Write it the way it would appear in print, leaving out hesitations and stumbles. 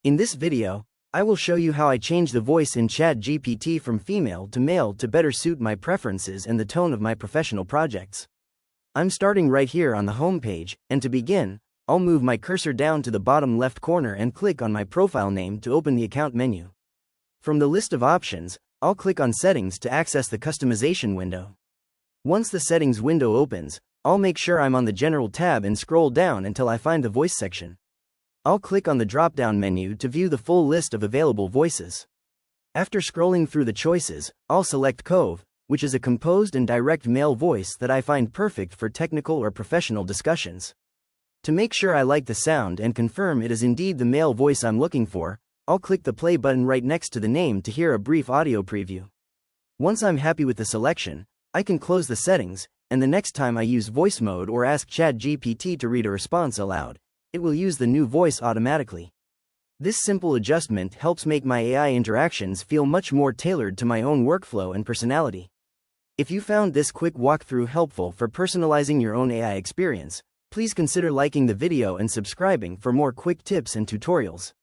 In this video, I will show you how I change the voice in ChatGPT from female to male to better suit my preferences and the tone of my professional projects. I'm starting right here on the home page, and to begin, I'll move my cursor down to the bottom left corner and click on my profile name to open the account menu. From the list of options, I'll click on Settings to access the customization window. Once the Settings window opens, I'll make sure I'm on the General tab and scroll down until I find the Voice section. I'll click on the drop-down menu to view the full list of available voices. After scrolling through the choices, I'll select Cove, which is a composed and direct male voice that I find perfect for technical or professional discussions. To make sure I like the sound and confirm it is indeed the male voice I'm looking for, I'll click the play button right next to the name to hear a brief audio preview. Once I'm happy with the selection, I can close the settings, and the next time I use voice mode or ask ChatGPT to read a response aloud, it will use the new voice automatically. This simple adjustment helps make my AI interactions feel much more tailored to my own workflow and personality. If you found this quick walkthrough helpful for personalizing your own AI experience, please consider liking the video and subscribing for more quick tips and tutorials.